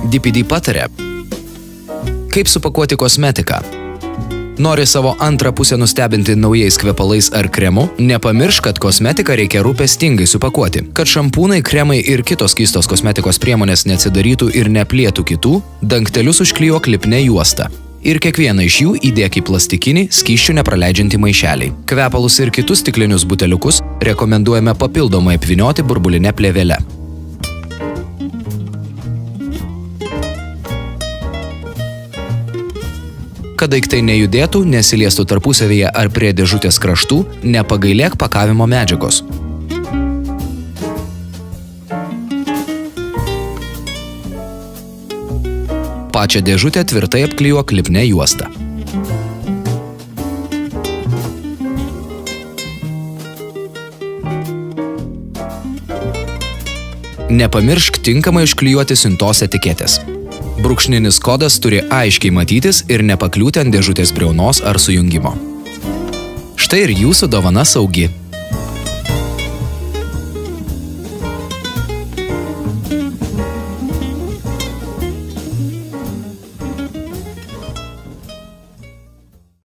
DPD pataria, kaip supakuoti kosmetiką. Nori savo antrą pusę nustebinti naujais kvepalais ar kremu? Nepamiršk, kad kosmetiką reikia rūpestingai supakuoti. Kad šampūnai, kremai ir kitos keistos kosmetikos priemonės neatsidarytų ir neplėtų kitų, dangtelius užklijuok lipnia juosta. Ir kiekvieną iš jų įdėk į plastikinį, skysčių nepraleidžiantį maišelį. Kvepalus ir kitus stiklinius buteliukus rekomenduojame papildomai apvynioti burbuline plėvele. Kad daiktai nejudėtų, nesiliestų tarpusavyje ar prie dėžutės kraštų, nepagailėk pakavimo medžiagos. Pačią dėžutę tvirtai apklijuok lipnia juosta. Nepamiršk tinkamai užklijuoti siuntos etiketės. Brūkšninis kodas turi aiškiai matytis ir nepakliūti ant dėžutės briaunos ar sujungimo. Štai ir jūsų dovana saugi.